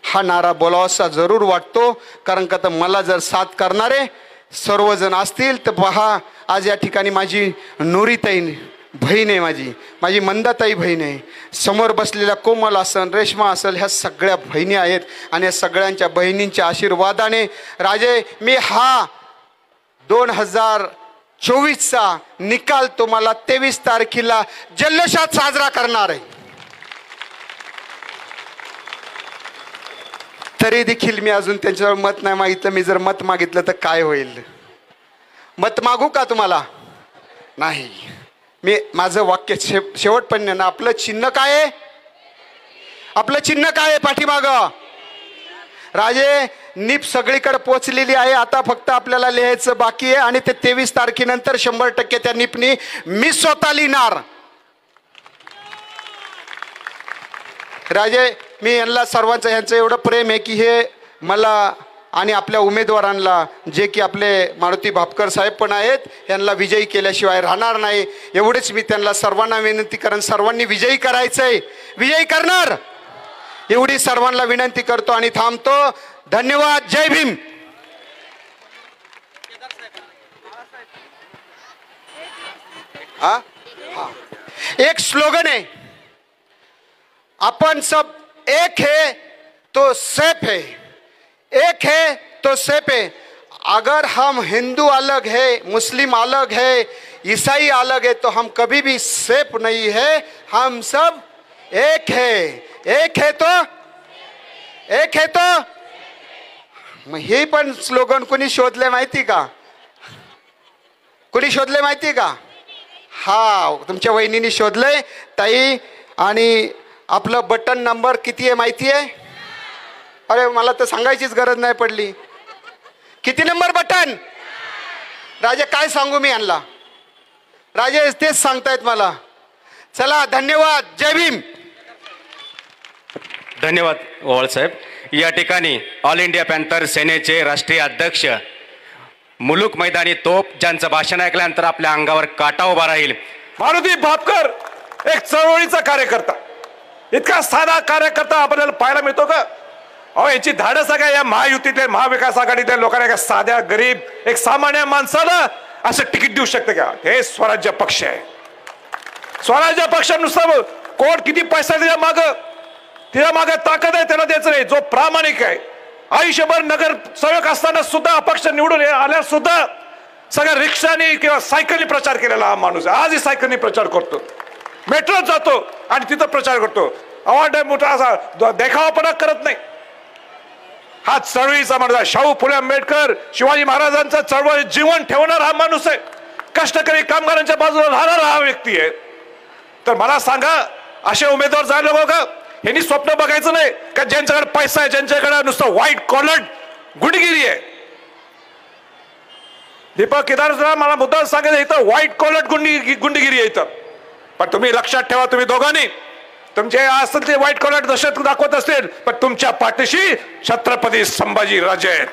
हा नारा बोलावासा जरूर वाटतो, कारण का तर मला जर साथ करणारे सर्वजण असतील तर पहा, आज या ठिकाणी माझी नूरीताई बहीण आहे, माझी मंदाताई बहीण आहे, समोर बसलेल्या कोमल असन, रेश्मा असेल, ह्या सगळ्या बहिणी आहेत. आणि या सगळ्यांच्या बहिणींच्या आशीर्वादाने राजे मी हा 2024चा निकाल तुम्हाला 23 तारखेला जल्लोषात साजरा करणार आहे. तरी देखील मी अजून त्यांच्यावर मत नाही मागितलं. मी जर मत मागितलं तर काय होईल? मत मागू का तुम्हाला? नाही. मी माझं वाक्य शेवटपर्यंत ना, आपलं चिन्ह काय आहे? आपलं चिन्ह काय आहे पाठीमागं? राजे नीप सगळीकडे पोचलेली आहे. आता फक्त आपल्याला लिहायचं बाकी आहे आणि ते 23 तारखेनंतर 100% त्या नीपनी मी स्वतः लिहिणार. राजे मी यांना सर्वांचं ह्यांचं एवढं प्रेम आहे की हे मला आणि आपल्या उमेदवारांना, जे की आपले मारुती भापकर साहेब पण आहेत, यांना विजयी केल्याशिवाय राहणार नाही. एवढेच मी त्यांना सर्वांना विनंती करेन, सर्वांनी विजयी करायचंय, विजयी करणार एवढी सर्वांना विनंती करतो आणि थांबतो. धन्यवाद. जय भीम. एक स्लोगन है, अपन सब एक है तो सेफ है, एक है तो सेफ है. अगर हम हिंदू अलग है, मुस्लिम अलग है, ईसाई अलग है तो हम कभी भी सेफ नहीं है. हम सब एक है, एक है तो एक है तो. मग हे पण स्लोगन कोणी शोधले माहिती का? कोणी शोधले माहिती का? हा, तुमच्या वहिनीने शोधलंय ताई. आणि आपलं बटन नंबर किती आहे माहिती आहे? अरे मला तर सांगायचीच गरज नाही पडली. किती नंबर बटन? राजे काय सांगू मी यांना? राजे तेच सांगतायत मला. चला धन्यवाद. जय भीम. धन्यवाद ओवाळ साहेब. या ठिकाणी ऑल इंडिया पॅन्थर सेनेचे राष्ट्रीय अध्यक्ष मुलुक मैदानी तोप, ज्यांचं भाषण ऐकल्यानंतर आपल्या अंगावर काटा उभा राहील, मारुती भापकर एक चळवळीचा कार्यकर्ता, इतका साधा कार्यकर्ता आपल्याला पाहायला मिळतो का? अहो याची धाडस सगळ्या या महायुतीतल्या महाविकास आघाडीतल्या लोकांना, एका साध्या गरीब एक सामान्य माणसाला असं तिकीट देऊ शकते का? हे स्वराज्य पक्ष आहे. स्वराज्य पक्ष नुसतं कोण किती पैसा तिच्या मागे ताकद आहे त्याला द्यायचं नाही. जो प्रामाणिक आहे, आयुष्यभर नगर सेवक असताना सुद्धा अपक्ष निवडून आल्या सुद्धा सगळ्या रिक्षाने किंवा सायकलनी प्रचार केलेला हा माणूस आहे. आजही सायकलनी प्रचार करतो, मेट्रोत जातो आणि तिथं प्रचार करतो. अवाढ मोठा असा देखावापणा करत नाही. हा चळवळीचा माणूस आहे. शाहू फुले आंबेडकर, शिवाजी महाराजांचा चळवळ जीवन ठेवणार हा माणूस आहे. कष्टकरी कामगारांच्या बाजूला राहणारा हा व्यक्ती आहे. तर मला सांगा, असे उमेदवार जायला बघा. यांनी स्वप्न बघायचं नाही का ज्यांच्याकडे पैसा आहे, ज्यांच्याकडे नुसतं व्हाईट कॉलर गुंडगिरी आहे. दीपक केदार मला मुद्दा सांगायचं, इथं व्हाईट कॉलर गुंडगिरी आहे इथं. पण तुम्ही लक्षात ठेवा, तुम्ही दोघांनी तुमचे असतील ते व्हाईट कॉलर दहशत दाखवत असतील, पण तुमच्या पाठीशी छत्रपती संभाजी राजे आहेत.